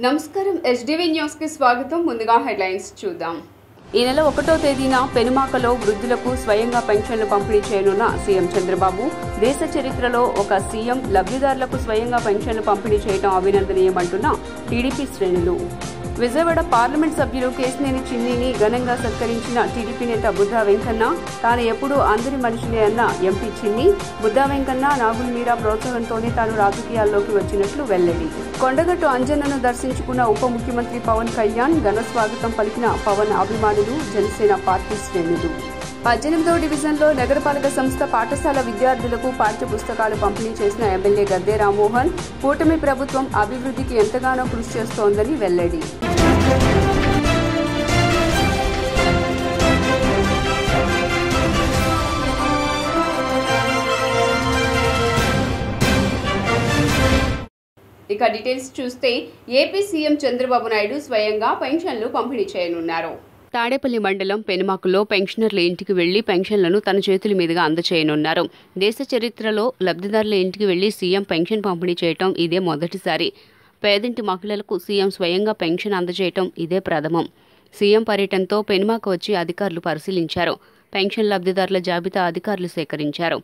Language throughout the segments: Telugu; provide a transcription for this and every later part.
నమస్కారం ఎస్డీవీ న్యూస్ కి స్వాగతం. ముందుగా హెడ్లైన్స్ చూద్దాం. ఈ నెల 1వ తేదీన పెనుమాకలో వృద్ధులకు స్వయంగా పెన్షన్లు పంపిణీ చేయనున్న సీఎం చంద్రబాబు దేశ చరిత్రలో ఒక సీఎం లబ్ధిదారులకు స్వయంగా పెన్షన్లు పంపిణీ చేయడం అభినందనీయమంటున్న టీడీపీ శ్రేణులు. విజయవాడ పార్లమెంట్ సభ్యులు కేశినేని చిన్నిని ఘనంగా సత్కరించిన టీడీపీ నేత బుద్ధా వెంకన్న తాను ఎప్పుడూ అందరి మనిషినే అన్న ఎంపీ చిన్ని బుద్ధా వెంకన్న నాగుల మీరా ప్రోత్సాహంతోనే తాను రాజకీయాల్లోకి వచ్చినట్లు వెల్లడి. కొండగట్టు అంజన్నను దర్శించుకున్న ఉప ముఖ్యమంత్రి పవన్ కళ్యాణ్ ఘన స్వాగతం పలికిన పవన్ అభిమానులు జనసేన పార్టీ శ్రేణులు. 18వ డివిజన్లో నగరపాలక సంస్థ పాఠశాల విద్యార్థులకు పాఠ్య పుస్తకాలు పంపిణీ చేసిన ఎమ్మెల్యే గద్దె రామ్మోహన్ కూటమి ప్రభుత్వం అభివృద్ధికి ఎంతగానో కృషి చేస్తోందని వెల్లడి. ఇక డీటెయిల్స్ చూస్తే ఏపీ సీఎం చంద్రబాబు నాయుడు స్వయంగా పెన్షన్లు పంపిణీ చేయనున్నారు. తాడేపల్లి మండలం పెనుమాకులో పెన్షనర్ల ఇంటికి వెళ్లి పెన్షన్లను తన చేతుల మీదుగా అందజేయనున్నారు. దేశ చరిత్రలో లబ్ధిదారుల ఇంటికి వెళ్లి సీఎం పెన్షన్ పంపిణీ చేయటం ఇదే మొదటిసారి. పేదింటి మహిళలకు సీఎం స్వయంగా పెన్షన్ అందజేయటం ఇదే ప్రథమం. సీఎం పర్యటనతో పెనుమాక వచ్చి అధికారులు పరిశీలించారు. పెన్షన్ లబ్ధిదారుల జాబితా అధికారులు సేకరించారు.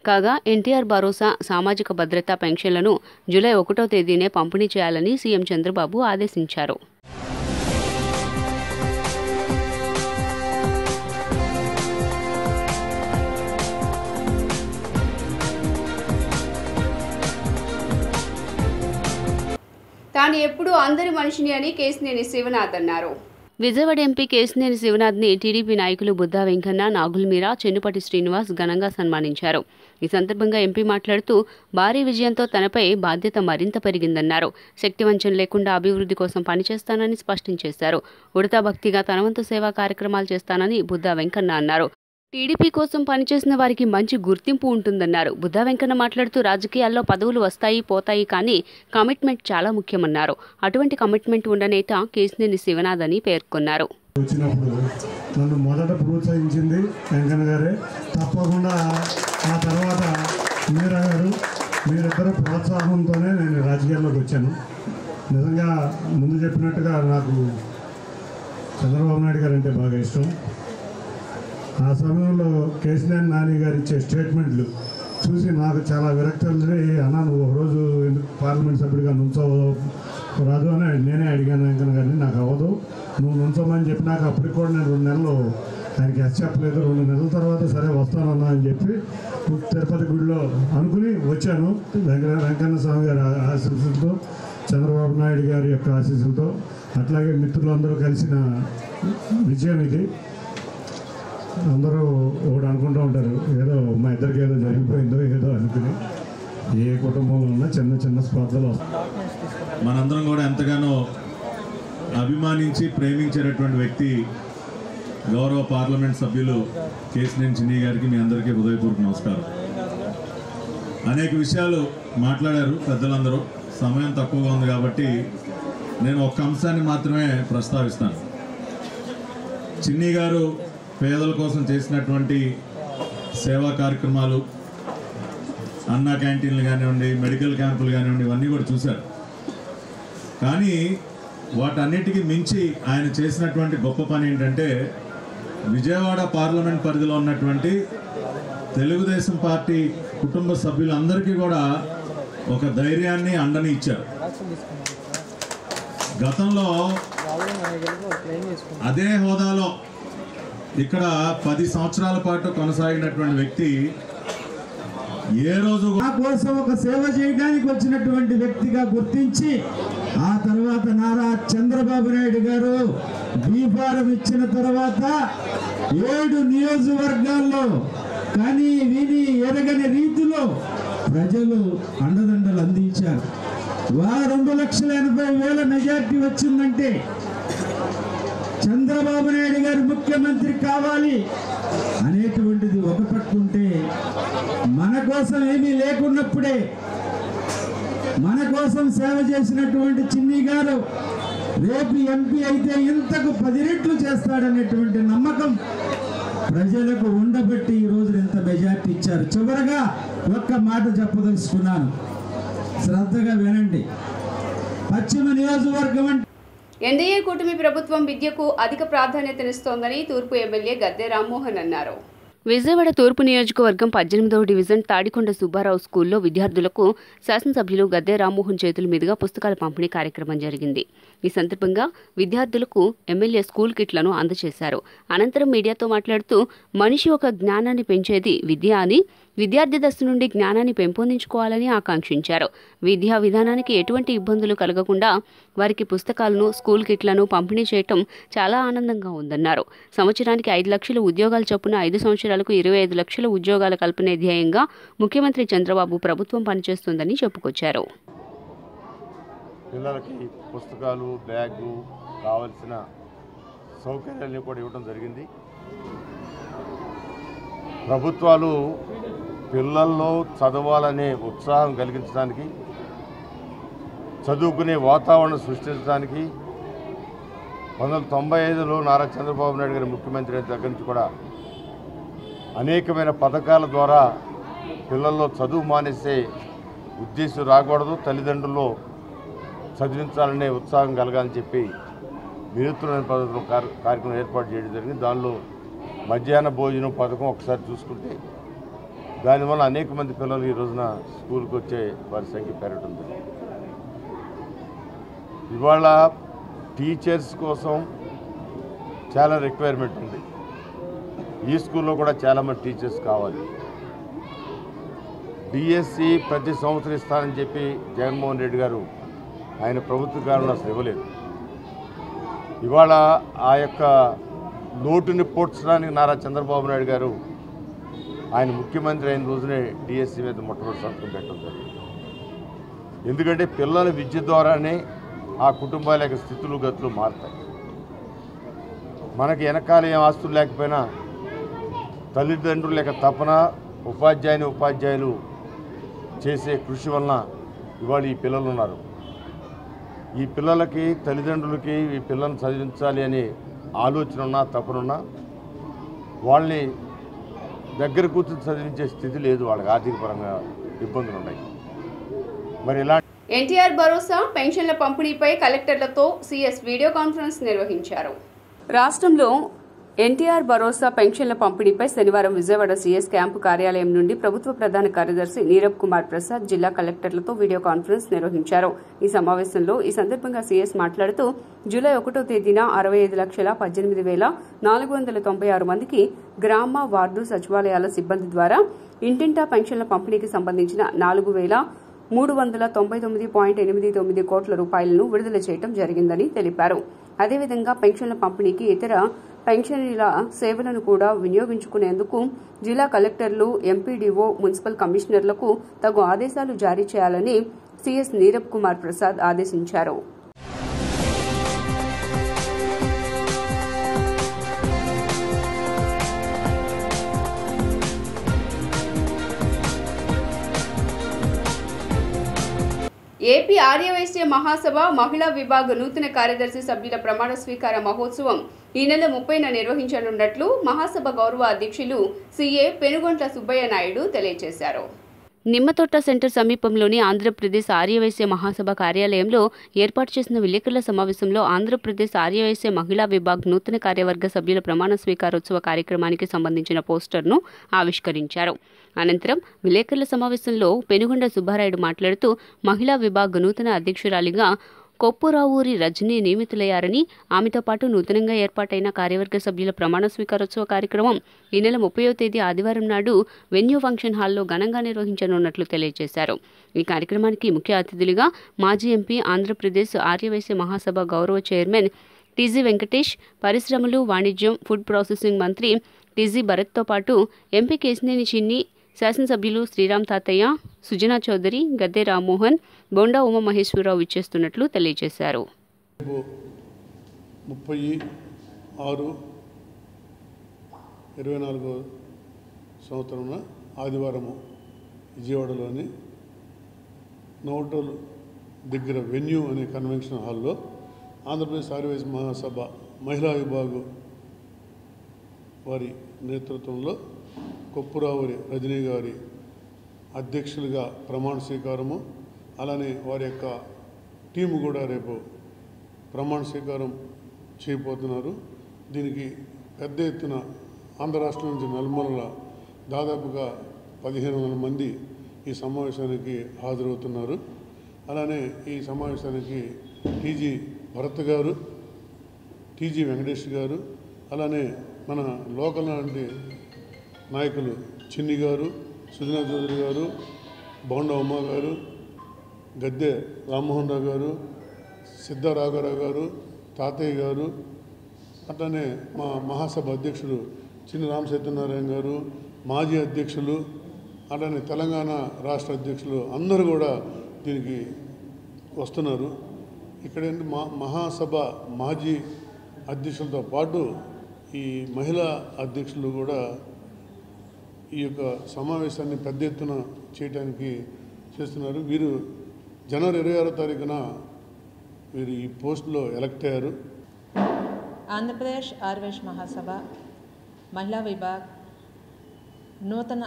కాగా ఎన్టీఆర్ భరోసా సామాజిక భద్రతా పెన్షన్లను జూలై 1వ తేదీనే పంపిణీ చేయాలని సీఎం చంద్రబాబు ఆదేశించారు. తాను ఎప్పుడూ అందరి మనిషిని అని కేశినేని శివనాథ్ అన్నారు. విజయవాడ ఎంపీ కేశినేని శివనాథ్ని టీడీపీ నాయకులు బుద్ధా వెంకన్న, నాగుల మీరా, చెన్నుపటి శ్రీనివాస్ ఘనంగా సన్మానించారు. ఈ సందర్భంగా ఎంపీ మాట్లాడుతూ భారీ విజయంతో తనపై బాధ్యత మరింత పెరిగిందన్నారు. శక్తివంచన లేకుండా అభివృద్ధి కోసం పనిచేస్తానని స్పష్టం చేశారు. ఉడతా భక్తిగా తన వంతు సేవా కార్యక్రమాలు చేస్తానని బుద్ధా వెంకన్న అన్నారు. టీడీపీ కోసం పనిచేసిన వారికి మంచి గుర్తింపు ఉంటుందన్నారు. బుద్ధా వెంకన్న మాట్లాడుతూ రాజకీయాల్లో పదవులు వస్తాయి పోతాయి కానీ కమిట్మెంట్ చాలా ముఖ్యమన్నారు. అటువంటి కమిట్మెంట్ ఉన్న నేత కేశినేని శివనాథ్ అని పేర్కొన్నారు. నన్ను మొదట ప్రోత్సహించింది వెంకన్న గారే. తప్పకుండా ఆ తర్వాత మీరా గారు, మీరిద్దరు ప్రోత్సాహంతోనే నేను రాజకీయాల్లోకి వచ్చాను. నిజంగా ముందు చెప్పినట్టుగా నాకు చంద్రబాబు నాయుడు గారు అంటే బాగా ఇష్టం. ఆ సమయంలో కేశినేని నాని గారు ఇచ్చే స్టేట్మెంట్లు చూసి నాకు చాలా విరక్తి ఉంది. అన్న నువ్వు ఒకరోజు పార్లమెంట్ సభ్యుడిగా రాదు అని నేనే అడిగాను వెంకన్న గారిని. నాకు అవ్వదు, నువ్వు నుంచోమని చెప్పినాక అప్పటికి కూడా నేను 2 నెలలు ఆయనకి చెప్పలేదు. 2 నెలల తర్వాత సరే వస్తానన్నా అని చెప్పి తిరుపతి గుడిలో అనుకుని వచ్చాను. వెంకన్న స్వామి గారి ఆశీస్సులతో, చంద్రబాబు నాయుడు గారి యొక్క ఆశీస్సులతో, అట్లాగే మిత్రులందరూ కలిసిన విజయం ఇది. అందరూ ఒకటి అనుకుంటూ ఉంటారు, ఏదో మా ఇద్దరికి ఏదో జరిగిపోయిందో ఏదో అనుకుని. ఏ కుటుంబంలో ఉన్నా చిన్న చిన్న స్పర్ధలు వస్తాయి. మనందరం కూడా ఎంతగానో అభిమానించి ప్రేమించేటటువంటి వ్యక్తి గౌరవ పార్లమెంట్ సభ్యులు కేశినేని చిన్ని గారికి మీ అందరికీ హృదయపూర్వక నమస్కారం. అనేక విషయాలు మాట్లాడారు పెద్దలందరూ. సమయం తక్కువగా ఉంది కాబట్టి నేను ఒక్క అంశాన్ని మాత్రమే ప్రస్తావిస్తాను. చిన్ని గారు పేదల కోసం చేసినటువంటి సేవా కార్యక్రమాలు, అన్నా క్యాంటీన్లు కానివ్వండి, మెడికల్ క్యాంపులు కానివ్వండి, ఇవన్నీ కూడా చూశారు. కానీ వాటన్నిటికీ మించి ఆయన చేసినటువంటి గొప్ప పని ఏంటంటే విజయవాడ పార్లమెంట్ పరిధిలో ఉన్నటువంటి తెలుగుదేశం పార్టీ కుటుంబ సభ్యులందరికీ కూడా ఒక ధైర్యాన్ని అండని ఇచ్చారు. గతంలో అదే హోదాలో ఇక్కడ 10 సంవత్సరాల పాటు కొనసాగినటువంటి వ్యక్తి ఏ రోజు నా కోసం ఒక సేవ చేయడానికి వచ్చినటువంటి వ్యక్తిగా గుర్తించి ఆ తర్వాత నారా చంద్రబాబు నాయుడు గారు బీఫారం ఇచ్చిన తర్వాత 7 నియోజకవర్గాల్లో కానీ విని ఎరగని రీతిలో ప్రజలు అండదండలు అందించారు. 2,80,000 మెజార్టీ వచ్చిందంటే చంద్రబాబు నాయుడు గారు ముఖ్యమంత్రి కావాలి అనేటువంటిది ఒక పట్టుంటే, మన కోసం ఏమీ లేకున్నప్పుడే మన కోసం సేవ చేసినటువంటి చిన్ని గారు రేపు ఎంపీ అయితే ఇంతకు 10 రెట్లు చేస్తాడనేటువంటి నమ్మకం ప్రజలకు ఉండబట్టి ఈ రోజు ఎంత మెజార్టీ ఇచ్చారు. చివరగా ఒక్క మాట చెప్పదలుచుకున్నాను, శ్రద్ధగా వినండి. పశ్చిమ నియోజకవర్గం అంటే ఎన్డీఏ కూటమి ప్రభుత్వం విద్యకు అధిక ప్రాధాన్యతనిస్తోందని తూర్పు ఎమ్మెల్యే గద్దె రామ్మోహన్ అన్నారు. విజయవాడ తూర్పు నియోజకవర్గం 18వ డివిజన్ తాడికొండ సుబ్బారావు స్కూల్లో విద్యార్థులకు శాసనసభ్యులు గద్దె రామ్మోహన్ చేతుల మీదుగా పుస్తకాల పంపిణీ కార్యక్రమం జరిగింది. ఈ సందర్భంగా విద్యార్థులకు ఎమ్మెల్యే స్కూల్ కిట్లను అందజేశారు. అనంతరం మీడియాతో మాట్లాడుతూ మనిషి ఒక జ్ఞానాన్ని పెంచేది విద్య అని, విద్యార్థి దశ నుండి జ్ఞానాన్ని పెంపొందించుకోవాలని ఆకాంక్షించారు. విద్యా విధానానికి ఎటువంటి ఇబ్బందులు కలగకుండా వారికి పుస్తకాలను, స్కూల్ కిట్లను పంపిణీ చేయటం చాలా ఆనందంగా ఉందన్నారు. సంవత్సరానికి 5 లక్షల ఉద్యోగాలు చొప్పున 5 సంవత్సరాలకు 25 లక్షల ఉద్యోగాల కల్పనే ధ్యేయంగా ముఖ్యమంత్రి చంద్రబాబు ప్రభుత్వం పనిచేస్తుందని చెప్పుకొచ్చారు. పిల్లలకి పుస్తకాలు, బ్యాగు కావలసిన సౌకర్యాన్ని కూడా ఇవ్వడం జరిగింది. ప్రభుత్వాలు పిల్లల్లో చదవాలనే ఉత్సాహం కలిగించడానికి, చదువుకునే వాతావరణం సృష్టించడానికి 1995లో నారా చంద్రబాబు నాయుడు గారి ముఖ్యమంత్రి అయిన దగ్గర నుంచి కూడా అనేకమైన పథకాల ద్వారా పిల్లల్లో చదువు మానేసే ఉద్దేశం రాకూడదు, తల్లిదండ్రుల్లో చదివించాలనే ఉత్సాహం కలగాలని చెప్పి వినూత్నమైన పద్ధతిలో కార్యక్రమం ఏర్పాటు చేయడం జరిగింది. దానిలో మధ్యాహ్న భోజనం పథకం ఒకసారి చూసుకుంటే దానివల్ల అనేక మంది పిల్లలు ఈ రోజున స్కూల్కి వచ్చే వారి సంఖ్య పెరగడం జరిగింది. ఇవాళ టీచర్స్ కోసం చాలా రిక్వైర్మెంట్ ఉంది. ఈ స్కూల్లో కూడా చాలామంది టీచర్స్ కావాలి. డిఎస్సి ప్రతి సంవత్సరం ఇస్తానని చెప్పి జగన్మోహన్ రెడ్డి గారు ఆయన ప్రభుత్వ కాలంలో అసలు ఇవ్వలేదు. ఇవాళ ఆ యొక్క లోటుని పోడ్చడానికి నారా చంద్రబాబు నాయుడు గారు ఆయన ముఖ్యమంత్రి అయిన రోజునే డిఎస్సి మీద మొట్టమొదటి సంతకం పెట్టడం జరిగింది. ఎందుకంటే పిల్లల విద్య ద్వారానే ఆ కుటుంబాల యొక్క స్థితులు గతులు మారుతాయి. మనకి వెనకాల ఏం ఆస్తులు లేకపోయినా తల్లిదండ్రుల యొక్క తపన, ఉపాధ్యాయులు చేసే కృషి వలన ఇవాళ ఈ పిల్లలు ఉన్నారు. ఈ పిల్లలకి, తల్లిదండ్రులకి ఈ పిల్లల్ని చదివించాలి అనే ఆలోచన ఉన్నా, తపనున్నా వాళ్ళని దగ్గర కూర్చొని చదివించే స్థితి లేదు. వాళ్ళకి ఆర్థిక పరంగా ఇబ్బందులు ఉన్నాయి. మరి ఇలా ఎన్టీఆర్ భరోసా పెన్షన్ల పంపిణీపై కలెక్టర్లతో సీఎస్ వీడియో కాన్ఫరెన్స్ నిర్వహించారు. రాష్ట్రంలో ఎన్టీఆర్ భరోసా పెన్షన్ల పంపిణీపై శనివారం విజయవాడ సీఎస్ క్యాంపు కార్యాలయం నుండి ప్రభుత్వ ప్రధాన కార్యదర్శి నీరబ్ కుమార్ ప్రసాద్ జిల్లా కలెక్టర్లతో వీడియో కాన్ఫరెన్స్ నిర్వహించారు. ఈ సమావేశంలో ఈ సందర్భంగా సీఎస్ మాట్లాడుతూ జూలై 1వ తేదీన 65,18,496 మందికి గ్రామ, వార్డు సచివాలయాల సిబ్బంది ద్వారా ఇంటింటా పెన్షన్ల పంపిణీకి సంబంధించిన 4,399.89 కోట్ల రూపాయలను విడుదల చేయడం జరిగిందని తెలిపారు. అదేవిధంగా పెన్షన్ల పంపిణీకి ఇతర పెన్షనీల సేవలను కూడా వినియోగించుకునేందుకు జిల్లా కలెక్టర్లు, ఎంపీడీఓ, మున్సిపల్ కమిషనర్లకు తగు ఆదేశాలు జారీ చేయాలని సీఎస్ నీరబ్ కుమార్ ప్రసాద్ ఆదేశించారు. ఏపీ ఆర్యవైశ్య మహాసభ మహిళా విభాగ నూతన కార్యదర్శి సభ్యుల ప్రమాణ స్వీకార మహోత్సవం ఈ నెల 30న నిర్వహించనున్నట్లు మహాసభ గౌరవ అధ్యక్షులు సీఏ పెనుగొంట్ల సుబ్బయ్య నాయుడు తెలియజేశారు. నిమ్మతోట సెంటర్ సమీపంలోని ఆంధ్రప్రదేశ్ ఆర్యవైశ్య మహాసభ కార్యాలయంలో ఏర్పాటు చేసిన విలేకరుల సమావేశంలో ఆంధ్రప్రదేశ్ ఆర్యవైశ్య మహిళా విభాగ్ నూతన కార్యవర్గ సభ్యుల ప్రమాణ స్వీకారోత్సవ కార్యక్రమానికి సంబంధించిన పోస్టర్ను ఆవిష్కరించారు. అనంతరం విలేకరుల సమావేశంలో పెనుగొండ సుబ్బారాయుడు మాట్లాడుతూ మహిళా విభాగ్ నూతన అధ్యక్షురాలిగా కొప్పురావూరి రజనీ నియమితులయ్యారని, ఆమెతో పాటు నూతనంగా ఏర్పాటైన కార్యవర్గ సభ్యుల ప్రమాణ స్వీకారోత్సవ కార్యక్రమం ఈ నెల 30వ తేదీ ఆదివారం నాడు వెన్యూ ఫంక్షన్ హాల్లో ఘనంగా నిర్వహించనున్నట్లు తెలియజేశారు. ఈ కార్యక్రమానికి ముఖ్య అతిథులుగా మాజీ ఎంపీ, ఆంధ్రప్రదేశ్ ఆర్యవైశ్య మహాసభ గౌరవ చైర్మన్ టీజీ వెంకటేష్, పరిశ్రమలు, వాణిజ్యం, ఫుడ్ ప్రాసెసింగ్ మంత్రి టీజీ భరత్తో పాటు ఎంపీ కేశినేని చిన్ని, శాసనసభ్యులు శ్రీరామ్ తాతయ్య, సుజనా చౌదరి, గద్దె రామ్మోహన్, బొండా ఉమామహేశ్వరరావు ఇచ్చేస్తున్నట్లు తెలియజేశారు. 30/6/24 సంవత్సరం ఆదివారము విజయవాడలోని నోటల్ దగ్గర వెన్యూ అనే కన్వెన్షన్ హాల్లో ఆంధ్రప్రదేశ్ ఆర్యవైశ్య మహాసభ మహిళా విభాగు వారి నేతృత్వంలో కొప్పురావురి రజనీ గారి అధ్యక్షులుగా ప్రమాణ స్వీకారము, అలానే వారి యొక్క టీము కూడా రేపు ప్రమాణ స్వీకారం చేయబోతున్నారు. దీనికి పెద్ద ఎత్తున ఆంధ్ర రాష్ట్రం నుంచి నలుమూలల దాదాపుగా 1500 మంది ఈ సమావేశానికి హాజరవుతున్నారు. అలానే ఈ సమావేశానికి టీజీ భరత్ గారు, టీజీ వెంకటేష్ గారు, అలానే మన లోకల్ లాంటి నాయకులు చిన్ని గారు, సుజనా చౌదరి గారు, బోండా ఉమ్మ గారు, గద్దె రామ్మోహన్ రావు గారు, సిద్ధ రాఘవరావు గారు, తాతయ్య గారు, అట్లనే మా మహాసభ అధ్యక్షుడు చిన్ని రామ సత్యనారాయణ గారు, మాజీ అధ్యక్షులు, అట్లనే తెలంగాణ రాష్ట్ర అధ్యక్షులు అందరూ కూడా దీనికి వస్తున్నారు. ఇక్కడ మహాసభ మాజీ అధ్యక్షులతో పాటు ఈ మహిళా అధ్యక్షులు కూడా ఈ యొక్క సమావేశాన్ని పెద్ద ఎత్తున చేయడానికి చేస్తున్నారు. వీరు జనవరి 26వ తారీఖున వీరు ఈ పోస్టులో ఎలక్ట్ అయ్యారు. ఆంధ్రప్రదేశ్ ఆర్యవైశ్య మహాసభ మహిళా విభాగ్ నూతన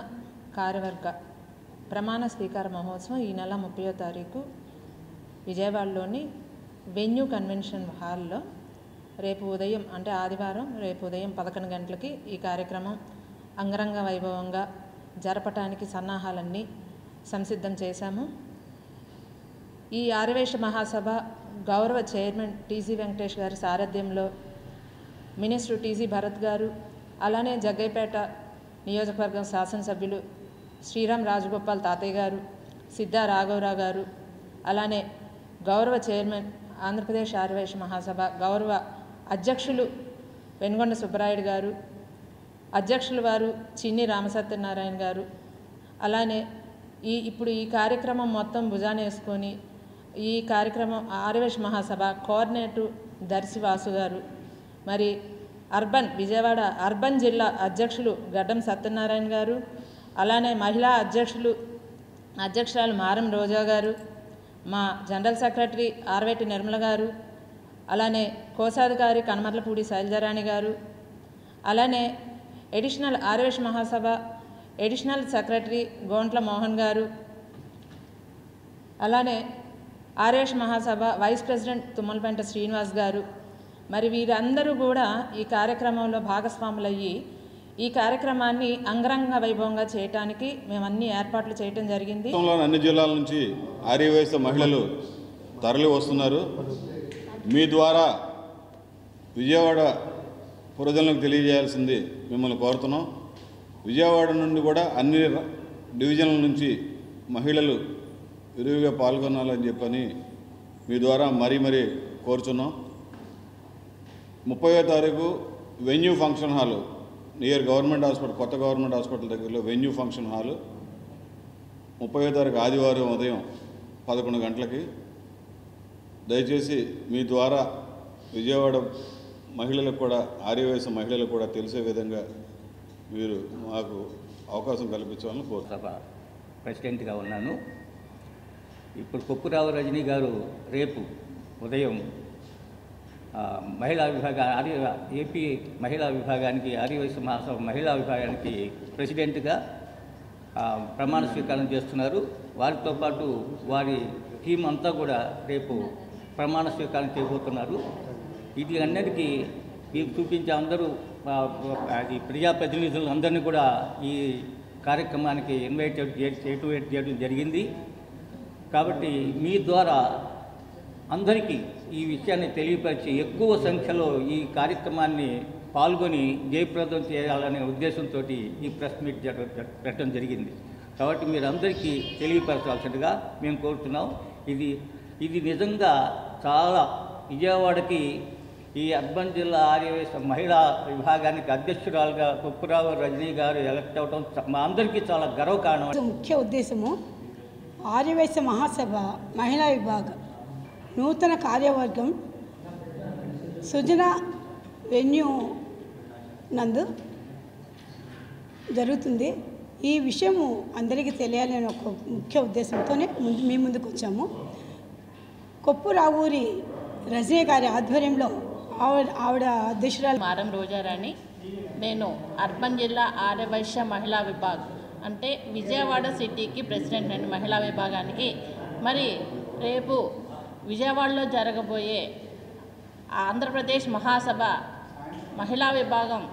కార్యవర్గ ప్రమాణ స్వీకార మహోత్సవం ఈ నెల 30వ తారీఖు విజయవాడలోని వెన్యూ కన్వెన్షన్ హాల్లో రేపు ఉదయం అంటే ఆదివారం రేపు ఉదయం 11 గంటలకి ఈ కార్యక్రమం అంగరంగ వైభవంగా జరపటానికి సన్నాహాలన్నీ సంసిద్ధం చేశాము. ఈ ఆర్యవైశ్య మహాసభ గౌరవ చైర్మన్ టీజీ వెంకటేష్ గారి సారథ్యంలో మినిస్టర్ టీజీ భరత్ గారు, అలానే జగ్గైపేట నియోజకవర్గం శాసనసభ్యులు శ్రీరామ్ రాజగోపాల్ తాతయ్య గారు, సిద్ధా రాఘవరావు గారు, అలానే గౌరవ చైర్మన్ ఆంధ్రప్రదేశ్ ఆర్యవైశ్య మహాసభ గౌరవ అధ్యక్షులు వెనుగొండ సుబ్బరాయుడు గారు, అధ్యక్షులు వారు చిన్ని రామసత్యనారాయణ గారు, అలానే ఇప్పుడు ఈ కార్యక్రమం మొత్తం భుజాన వేసుకొని ఈ కార్యక్రమం ఆర్యవైశ్య మహాసభ కోఆర్డినేటర్ దర్శి వాసు గారు, మరి విజయవాడ అర్బన్ జిల్లా అధ్యక్షులు గడ్డం సత్యనారాయణ గారు, అలానే మహిళా అధ్యక్షురాలు మారం రోజా గారు, మా జనరల్ సెక్రటరీ ఆర్వేటి నిర్మల గారు, అలానే కోశాధికారి కనమర్లపూడి శైలజారాణి గారు, అలానే ఎడిషనల్ ఆర్యవైశ్య మహాసభ ఎడిషనల్ సెక్రటరీ గోంట్ల మోహన్ గారు, అలానే ఆర్యవైశ్య మహాసభ వైస్ ప్రెసిడెంట్ తుమ్మలపెంట శ్రీనివాస్ గారు, మరి వీరందరూ కూడా ఈ కార్యక్రమంలో భాగస్వాములయ్యి ఈ కార్యక్రమాన్ని అంగరంగ వైభవంగా చేయడానికి మేము అన్ని ఏర్పాట్లు చేయడం జరిగింది. అన్ని జిల్లాల నుంచి ఆర్యవైశ్య మహిళలు తరలి వస్తున్నారు. మీ ద్వారా విజయవాడ ప్రజలకు తెలియజేయాల్సింది మిమ్మల్ని కోరుతున్నాం. విజయవాడ నుండి కూడా అన్ని డివిజన్ల నుంచి మహిళలు విరివిగా పాల్గొనాలని చెప్పని మీ ద్వారా మరీ కోరుచున్నాం. 30వ తారీఖు venue function hall near government hospital, కొత్త గవర్నమెంట్ హాస్పిటల్ దగ్గరలో వెన్యూ ఫంక్షన్ హాలు 30వ తారీఖు ఆదివారం ఉదయం 11 గంటలకి. దయచేసి మీ ద్వారా విజయవాడ మహిళలకు కూడా ఆర్యవైశ్య మహిళలకు కూడా తెలిసే విధంగా మీరు మాకు అవకాశం కల్పించాలని కోరుతున్నాను. ప్రెసిడెంట్గా ఉన్నాను. ఇప్పుడు కొప్పురావు రజనీ గారు రేపు ఉదయం మహిళా ఏపీ మహిళా విభాగానికి ఆర్యవైశ్య మహాసభ మహిళా విభాగానికి ప్రెసిడెంట్గా ప్రమాణ స్వీకారం చేస్తున్నారు. వారితో పాటు వారి టీం అంతా కూడా రేపు ప్రమాణ స్వీకారం చేయబోతున్నారు. వీటి అన్నిటికీ మీరు చూపించే అందరూ ఈ ప్రజాప్రతినిధులు అందరినీ కూడా ఈ కార్యక్రమానికి ఇన్వైట్ చేయడం జరిగింది. కాబట్టి మీ ద్వారా అందరికీ ఈ విషయాన్ని తెలియపరిచి ఎక్కువ సంఖ్యలో ఈ కార్యక్రమాన్ని పాల్గొని జయప్రదం చేయాలనే ఉద్దేశంతో ఈ ప్రెస్ మీట్ పెట్టడం జరిగింది. కాబట్టి మీరు అందరికీ తెలియపరచాల్సిందిగా మేము కోరుతున్నాం. ఇది నిజంగా చాలా విజయవాడకి ఈ అర్బన్ జిల్లా ఆర్యవైశ్య మహిళా విభాగానికి అధ్యక్షురాలుగా కొప్పురావు రజనీ గారు ఎలక్ట్ అవడం మా అందరికీ చాలా గర్వకారణం. ముఖ్య ఉద్దేశము ఆర్యవైశ్య మహాసభ మహిళా విభాగం నూతన కార్యవర్గం సుజన వెన్యూ నందు జరుగుతుంది. ఈ విషయము అందరికీ తెలియాలని ఒక ముఖ్య ఉద్దేశంతోనే మీ ముందుకు వచ్చాము. కొప్పురావూరి రజనీ గారి ఆధ్వర్యంలో ఆవిడ అధ్యక్షురాలు మారం రోజారాణి. నేను అర్బన్ జిల్లా ఆర్యవైశ్య మహిళా విభాగ్ అంటే విజయవాడ సిటీకి ప్రెసిడెంట్ అండి మహిళా విభాగానికి. మరి రేపు విజయవాడలో జరగబోయే ఆంధ్రప్రదేశ్ మహాసభ మహిళా విభాగం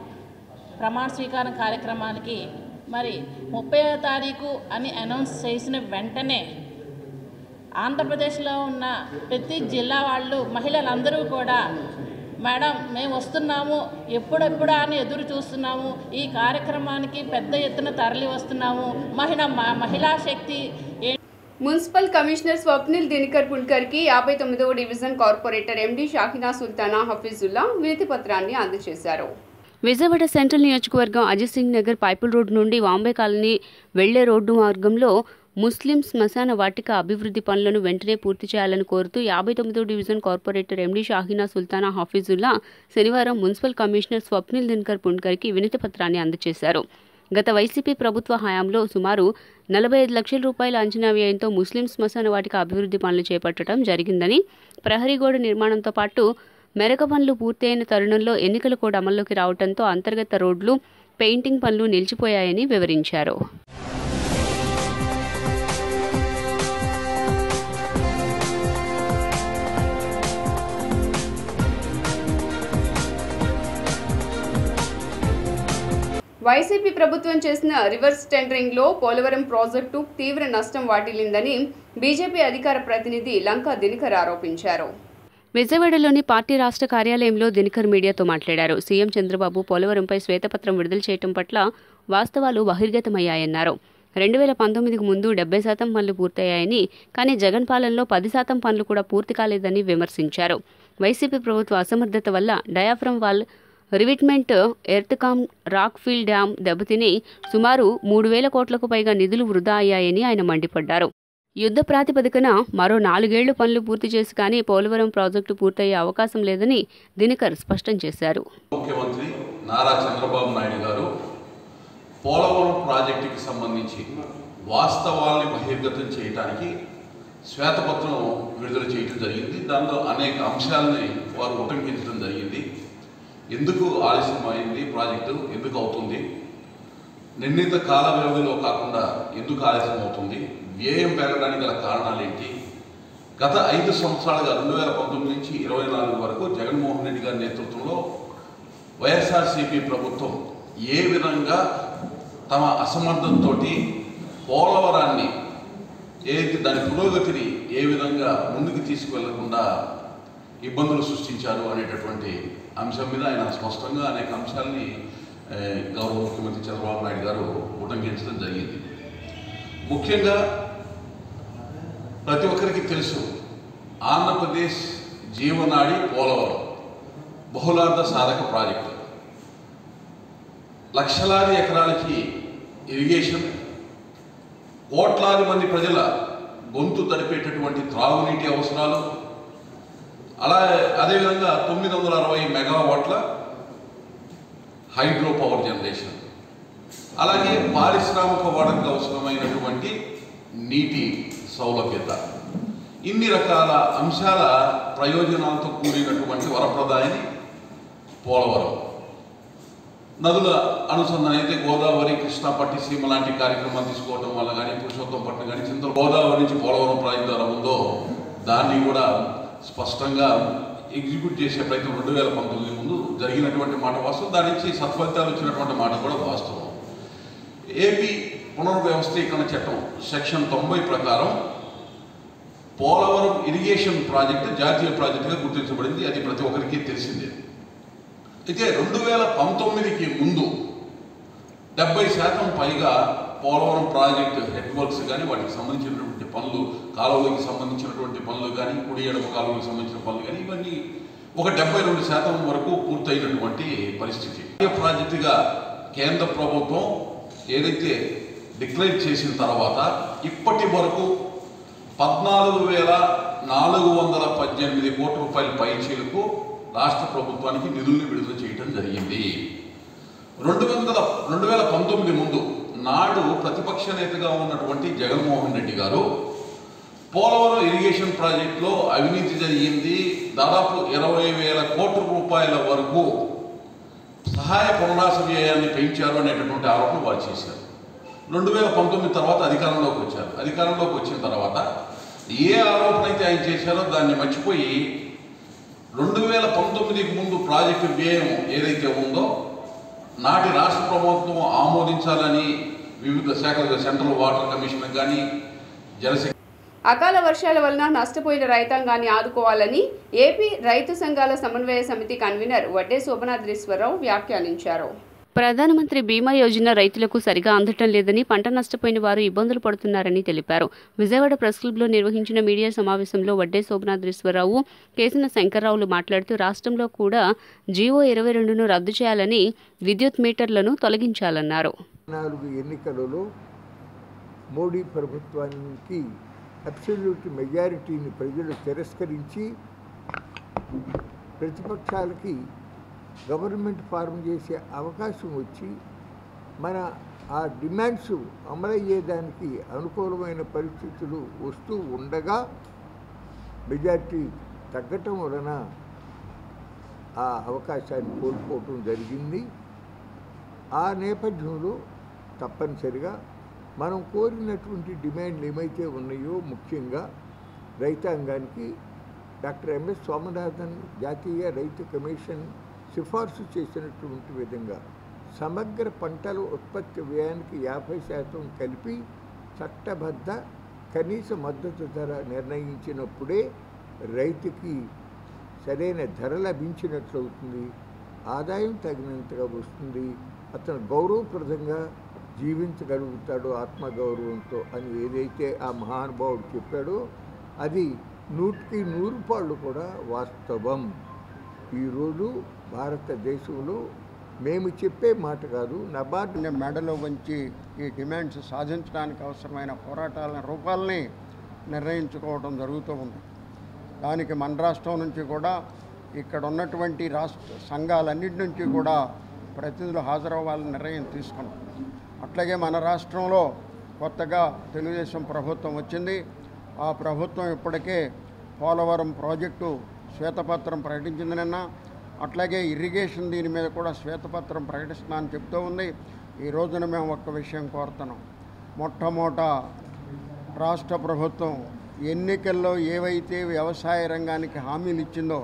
ప్రమాణ స్వీకారం కార్యక్రమానికి మరి 30వ తారీఖు అని అనౌన్స్ చేసిన వెంటనే ఆంధ్రప్రదేశ్లో ఉన్న ప్రతి జిల్లా వాళ్ళు మహిళలందరూ కూడా మేడం మేము వస్తున్నాము, ఎప్పుడెప్పుడా అని ఎదురు చూస్తున్నాము, ఈ కార్యక్రమానికి పెద్ద ఎత్తున తరలి వస్తున్నాము, మహిళా శక్తి. మున్సిపల్ కమిషనర్ స్వప్నిల్ దినకర్ పుణ్కర్కి 59వ division corporator MD Shahina Sultana Hafeezullah వినతి పత్రాన్ని అందజేశారు. విజయవాడ సెంట్రల్ నియోజకవర్గం అజిత్ సింగ్ నగర్ పైపుల్ రోడ్ నుండి వాంబే కాలనీ వెళ్లే రోడ్డు మార్గంలో ముస్లిం శ్మశాన వాటిక అభివృద్ధి పనులను వెంటనే పూర్తి చేయాలని కోరుతూ 59వ division corporator MD Shahina Sultana Hafeezullah శనివారం మున్సిపల్ కమిషనర్ స్వప్నిల్ దినకర్ పుణ్కర్కి వినతి పత్రాన్ని అందజేశారు. గత వైసీపీ ప్రభుత్వ హయాంలో సుమారు 45 లక్షల రూపాయల అంచనా వ్యయంతో ముస్లిం శ్మశాన వాటిక అభివృద్ధి పనులు చేపట్టడం జరిగిందని, ప్రహరీ గోడ నిర్మాణంతో పాటు మెరక పనులు పూర్తయిన తరుణంలో ఎన్నికలు కూడా అమల్లోకి రావడంతో అంతర్గత రోడ్లు, పెయింటింగ్ పనులు నిలిచిపోయాయని వివరించారు. వైసీపీ ప్రభుత్వం చేసిన రివర్స్ టెండరింగ్లో పోలవరం ప్రాజెక్టు తీవ్ర నష్టం వాటిల్లిందని బీజేపీ అధికార ప్రతినిధి లంకా దినకర్ ఆరోపించారు. విజయవాడలోని పార్టీ రాష్ట్ర కార్యాలయంలో దినకర్ మీడియాతో మాట్లాడారు. సీఎం చంద్రబాబు పోలవరంపై శ్వేతపత్రం విడుదల చేయడం పట్ల వాస్తవాలు బహిర్గతమయ్యాయన్నారు. 2019కు ముందు 70% పనులు పూర్తయ్యాయని, కానీ జగన్ పాలనలో 10% పనులు కూడా పూర్తి కాలేదని విమర్శించారు. వైసీపీ ప్రభుత్వ అసమర్థత వల్ల diaphragm wall, revetment, earth cum, rock field dam దెబ్బతిని సుమారు 3,000 కోట్లకు పైగా నిధులు వృధా అయ్యాయని ఆయన మండిపడ్డారు. యుద్ధ ప్రాతిపదికన మరో 4 ఏళ్లు పనులు పూర్తి చేసి కానీ పోలవరం ప్రాజెక్టు పూర్తయ్యే అవకాశం లేదని దినకర్ స్పష్టం చేశారు. ముఖ్యమంత్రి నారా చంద్రబాబు నాయుడు గారు పోలవరం ప్రాజెక్టుకి సంబంధించి వాస్తవాల్ని బహిర్గతం చేయడానికి శ్వేతపత్రం విడుదల చేయడం జరిగింది. దానిలో అనేక అంశాలని వారు ఉటంకించడం జరిగింది. ఎందుకు ఆలస్యమైంది, ప్రాజెక్టు ఎందుకు అవుతుంది, నిర్ణీత కాల వ్యవధిలో కాకుండా ఎందుకు ఆలస్యం అవుతుంది, వ్యయం పెరగడానికి గల కారణాలు ఏంటి, గత 5 సంవత్సరాలుగా 2019 నుంచి 24 వరకు జగన్మోహన్ రెడ్డి గారి నేతృత్వంలో వైఎస్ఆర్సీపీ ప్రభుత్వం ఏ విధంగా తమ అసమర్థంతో పోలవరాన్ని ఏదైతే దాని పురోగతిని ఏ విధంగా ముందుకు తీసుకువెళ్లకుండా ఇబ్బందులు సృష్టించారు అనేటటువంటి అంశం మీద ఆయన స్పష్టంగా అనేక అంశాలని గౌరవ ముఖ్యమంత్రి చంద్రబాబు నాయుడు గారు ఉటంకించడం జరిగింది. ముఖ్యంగా ప్రతి ఒక్కరికి తెలుసు, ఆంధ్రప్రదేశ్ జీవనాడి పోలవరం బహుళార్థ సాధక ప్రాజెక్టు. లక్షలాది ఎకరాలకి ఇరిగేషన్, కోట్లాది మంది ప్రజల గొంతు తడిపేటటువంటి త్రాగునీటి అవసరాలు, అదేవిధంగా 960 మెగావాట్ల హైడ్రో పవర్ జనరేషన్, అలాగే పారిశ్రామిక వాడకకు అవసరమైనటువంటి నీటి సౌలభ్యత, ఇన్ని రకాల అంశాల ప్రయోజనాలతో కూడినటువంటి వరప్రదాయని పోలవరం. నదుల అనుసంధానం అయితే గోదావరి, కృష్ణా, పట్టిసీమ లాంటి కార్యక్రమాలు తీసుకోవడం వల్ల కానీ, పురుషోత్తంపట్నం కానీ, గోదావరి నుంచి పోలవరం ప్రాజెక్టు ద్వారా ఉందో దాన్ని కూడా స్పష్టంగా ఎగ్జిక్యూట్ చేసే ప్రయత్నం 2019 ముందు జరిగినటువంటి మాట వాస్తవం. దాని నుంచి సత్ఫలితాలు వచ్చినటువంటి మాట కూడా వాస్తవం. ఏపీ పునర్వ్యవస్థీకరణ చట్టం సెక్షన్ 90 ప్రకారం పోలవరం ఇరిగేషన్ ప్రాజెక్టు జాతీయ ప్రాజెక్టుగా గుర్తించబడింది. అది ప్రతి ఒక్కరికి తెలిసిందే. అయితే 2019కి ముందు 70% పైగా పోలవరం ప్రాజెక్టు నెట్వర్క్స్ కానీ, వాటికి సంబంధించినటువంటి పనులు, కాలువలకు సంబంధించినటువంటి పనులు కానీ, కుడి ఎడమ కాలువలకు సంబంధించిన పనులు కానీ, ఇవన్నీ ఒక 72% వరకు పూర్తయినటువంటి పరిస్థితి. ప్రాజెక్టుగా కేంద్ర ప్రభుత్వం ఏదైతే డిక్లేర్ చేసిన తర్వాత ఇప్పటి వరకు 14,418 కోట్ల రూపాయల పైచీలకు రాష్ట్ర ప్రభుత్వానికి నిధుల్ని విడుదల చేయడం జరిగింది. 2019 ముందు నాడు ప్రతిపక్ష నేతగా ఉన్నటువంటి జగన్మోహన్ రెడ్డి గారు పోలవరం ఇరిగేషన్ ప్రాజెక్టులో అవినీతి జరిగింది, దాదాపు 20,000 కోట్ల రూపాయల వరకు సహాయ పునరాస వ్యయాన్ని పెంచారు అనేటటువంటి ఆరోపణ వారు చేశారు. 2019 తర్వాత అధికారంలోకి వచ్చారు. అధికారంలోకి వచ్చిన తర్వాత ఏ ఆరోపణ అయితే ఆయన చేశారో దాన్ని మర్చిపోయి 2019కి ముందు ప్రాజెక్టు వ్యయం ఏదైతే ఉందో నాటి రాష్ట్ర ప్రభుత్వం ఆమోదించాలని వివిధ శాఖల సెంట్రల్ వాటర్ కమిషన్ కానీ జలశక్తి అకాల వర్షాల వలన నష్టపోయిన రైతాంగాన్ని ఆదుకోవాలని ఏపీ రైతు సంఘాల సమన్వయ సమితి కన్వీనర్ వడ్డే శోభనాద్రీశ్వరరావు వ్యాఖ్యానించారు. ప్రధానమంత్రి బీమా యోజన రైతులకు సరిగా అందటం లేదని, పంట నష్టపోయిన వారు ఇబ్బందులు పడుతున్నారని తెలిపారు. విజయవాడ ప్రెస్ క్లబ్లో నిర్వహించిన మీడియా సమావేశంలో వడ్డే శోభనాద్రీశ్వరరావు, కేసన శంకర్రావులు మాట్లాడుతూ రాష్ట్రంలో కూడా జీవో 22ను రద్దు చేయాలని, విద్యుత్ మీటర్లను తొలగించాలన్నారు. 4 ఎన్నికలలో మోడీ ప్రభుత్వానికి అబ్సల్యూట్ మెజారిటీని ప్రజలు తిరస్కరించి ప్రతిపక్షాలకి గవర్నమెంట్ ఫార్మ్ చేసే అవకాశం వచ్చి మన ఆ డిమాండ్స్ అమలయ్యేదానికి అనుకూలమైన పరిస్థితులు వస్తూ ఉండగా మెజారిటీ తగ్గటం వలన ఆ అవకాశాన్ని కోల్పోవటం జరిగింది. ఆ నేపథ్యంలో తప్పనిసరిగా మనం కోరినటువంటి డిమాండ్లు ఏమైతే ఉన్నాయో ముఖ్యంగా రైతాంగానికి డాక్టర్ ఎంఎస్ స్వామినాథన్ జాతీయ రైతు కమిషన్ సిఫార్సు చేసినటువంటి విధంగా సమగ్ర పంటల ఉత్పత్తి వ్యయానికి 50% కలిపి చట్టబద్ధ కనీస మద్దతు ధర నిర్ణయించినప్పుడే రైతుకి సరైన ధర లభించినట్లవుతుంది, ఆదాయం తగినంతగా వస్తుంది, అతను గౌరవప్రదంగా జీవించగలుగుతాడు ఆత్మగౌరవంతో అని ఏదైతే ఆ మహానుభావుడు చెప్పాడో అది 100కి 100 పాళ్ళు కూడా వాస్తవం. ఈరోజు భారతదేశంలో మేము చెప్పే మాట కాదు, నబార్డు మెడలో వంచి ఈ డిమాండ్స్ సాధించడానికి అవసరమైన పోరాటాల రూపాలని నిర్ణయించుకోవడం జరుగుతూ ఉంది. దానికి మన రాష్ట్రం నుంచి కూడా ఇక్కడ ఉన్నటువంటి రాష్ట్ర సంఘాలన్నిటి నుంచి కూడా ప్రతినిధులు హాజరవ్వాలని నిర్ణయం తీసుకున్నాం. అట్లాగే మన రాష్ట్రంలో కొత్తగా తెలుగుదేశం ప్రభుత్వం వచ్చింది. ఆ ప్రభుత్వం ఇప్పటికే పోలవరం ప్రాజెక్టు శ్వేతపత్రం ప్రకటించింది నిన్న. అట్లాగే ఇరిగేషన్ దీని మీద కూడా శ్వేతపత్రం ప్రకటిస్తున్నానని చెప్తూ ఉంది. ఈ రోజున మేము ఒక్క విషయం కోరుతున్నాం. మొట్టమొదట రాష్ట్ర ప్రభుత్వం ఎన్నికల్లో ఏవైతే వ్యవసాయ రంగానికి హామీలు ఇచ్చిందో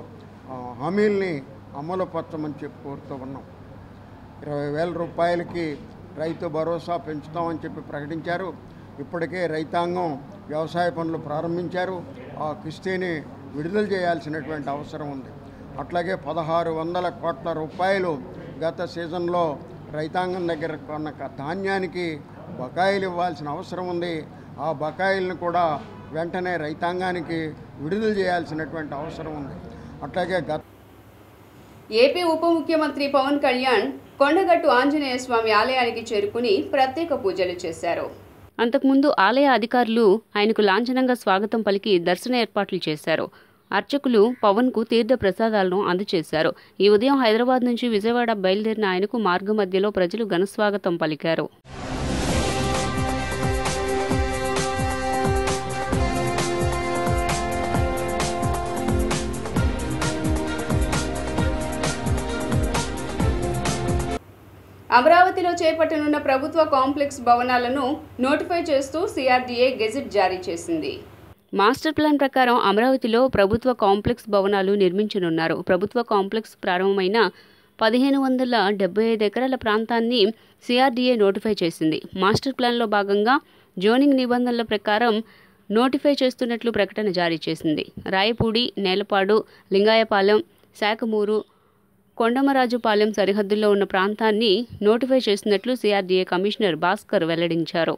ఆ హామీల్ని అమలు పరచమని చెప్పి కోరుతూ ఉన్నాం. 20,000 రూపాయలకి రైతు భరోసా పెంచుతామని చెప్పి ప్రకటించారు. ఇప్పటికే రైతాంగం వ్యవసాయ పనులు ప్రారంభించారు. ఆ కిస్తీని విడుదల చేయాల్సినటువంటి అవసరం ఉంది. అట్లాగే 1,600 కోట్ల రూపాయలు గత సీజన్లో రైతాంగం దగ్గర కొన్న ధాన్యానికి బకాయిలు ఇవ్వాల్సిన అవసరం ఉంది. ఆ బకాయిలను కూడా వెంటనే రైతాంగానికి విడుదల చేయాల్సినటువంటి అవసరం ఉంది. అట్లాగే ఏపీ ఉప ముఖ్యమంత్రి పవన్ కళ్యాణ్ కొండగట్టు ఆంజనేయ స్వామి ఆలయానికి చేరుకుని ప్రత్యేక పూజలు చేశారు. అంతకుముందు ఆలయ అధికారులు ఆయనకు లాంఛనంగా స్వాగతం పలికి దర్శన ఏర్పాట్లు చేశారు. అర్చకులు పవన్కు తీర్థ ప్రసాదాలను అందజేశారు. ఈ ఉదయం హైదరాబాద్ నుంచి విజయవాడ బయలుదేరిన ఆయనకు మార్గ మధ్యలో ప్రజలు ఘనస్వాగతం పలికారు. అమరావతిలో చేపట్టనున్న ప్రభుత్వ కాంప్లెక్స్ భవనాలను నోటిఫై చేస్తూ సిఆర్డీఏ గెజిట్ జారీ చేసింది. మాస్టర్ ప్లాన్ ప్రకారం అమరావతిలో ప్రభుత్వ కాంప్లెక్స్ భవనాలు నిర్మించనున్నారు. ప్రభుత్వ కాంప్లెక్స్ ప్రారంభమైన 1575 ఎకరాల ప్రాంతాన్ని సిఆర్డీఏ నోటిఫై చేసింది. మాస్టర్ ప్లాన్లో భాగంగా జోనింగ్ నిబంధనల ప్రకారం నోటిఫై చేస్తున్నట్లు ప్రకటన జారీ చేసింది. రాయపూడి, నేలపాడు, లింగాయపాలెం, శాఖమూరు, కొండమరాజుపాలెం సరిహద్దుల్లో ఉన్న ప్రాంతాన్ని నోటిఫై చేసినట్లు సిఆర్డీఏ కమిషనర్ భాస్కర్ వెల్లడించారు.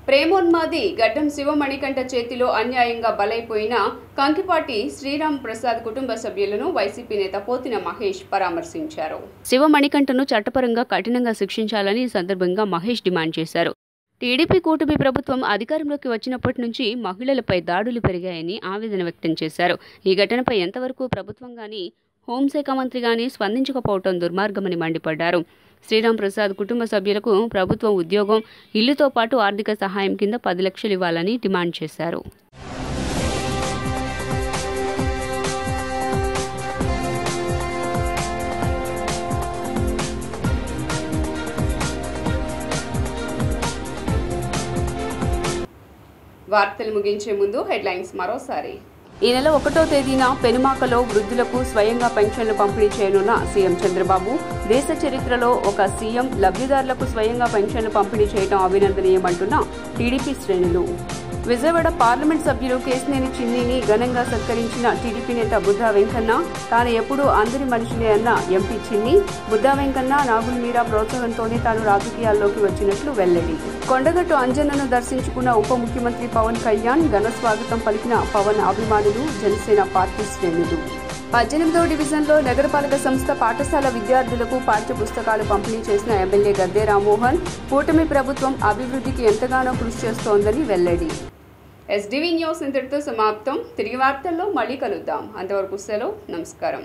ప్రేమోన్మాది గడ్డం శివమణికంఠ చేతిలో అన్యాయంగా బలైపోయిన కంకిపాటి శ్రీరామ్ ప్రసాద్ కుటుంబ సభ్యులను వైసీపీ నేత పోతిన మహేష్ పరామర్శించారు. శివమణికంఠను చట్టపరంగా కఠినంగా శిక్షించాలని ఈ సందర్భంగా మహేష్ డిమాండ్ చేశారు. టీడీపీ కూటమి ప్రభుత్వం అధికారంలోకి వచ్చినప్పటి నుంచి మహిళలపై దాడులు పెరిగాయని ఆవేదన వ్యక్తం చేశారు. ఈ ఘటనపై ఎంతవరకు ప్రభుత్వం గానీ హోంశాఖ మంత్రి గానీ స్పందించకపోవడం దుర్మార్గమని మండిపడ్డారు. శ్రీరామ్ ప్రసాద్ కుటుంబ సభ్యులకు ప్రభుత్వం ఉద్యోగం, ఇల్లుతో పాటు ఆర్థిక సహాయం కింద 10 లక్షలు ఇవ్వాలని డిమాండ్ చేశారు. వార్తలు ముగించే ముందు హెడ్లైన్స్ మరోసారి. ఈ నెల 1వ తేదీన పెనుమాకలో వృద్ధులకు స్వయంగా పెన్షన్లు పంపిణీ చేయనున్న సీఎం చంద్రబాబు దేశ చరిత్రలో ఒక సీఎం లబ్ధిదారులకు స్వయంగా పెన్షన్లు పంపిణీ చేయడం అభినందనీయమంటున్న టీడీపీ శ్రేణులు. విజయవాడ పార్లమెంట్ సభ్యులు కేశినేని చిన్నిని ఘనంగా సత్కరించిన టీడీపీ నేత బుద్ధా వెంకన్న తాను ఎప్పుడూ అందరి మనిషినే అన్న ఎంపీ చిన్ని బుద్ధా వెంకన్న నాగుల్ మీరా ప్రోత్సాహంతోనే తాను రాజకీయాల్లోకి వచ్చినట్లు వెల్లడి. కొండగట్టు అంజన్నను దర్శించుకున్న ఉప ముఖ్యమంత్రి పవన్ కళ్యాణ్ ఘన స్వాగతం పలికిన పవన్ అభిమానులు జనసేన పార్టీ శ్రేణులు. 18వ డివిజన్లో నగరపాలక సంస్థ పాఠశాల విద్యార్థులకు పాఠ్య పుస్తకాలు పంపిణీ చేసిన ఎమ్మెల్యే గద్దె రామ్మోహన్ కూటమి ప్రభుత్వం అభివృద్ధికి ఎంతగానో కృషి చేస్తోందని వెల్లడి. ఎస్డీవీ న్యూస్ ఇంతటితో సమాప్తం. తిరిగి వార్తల్లో మళ్ళీ కలుద్దాం. అంతవరకు సెలవు. నమస్కారం.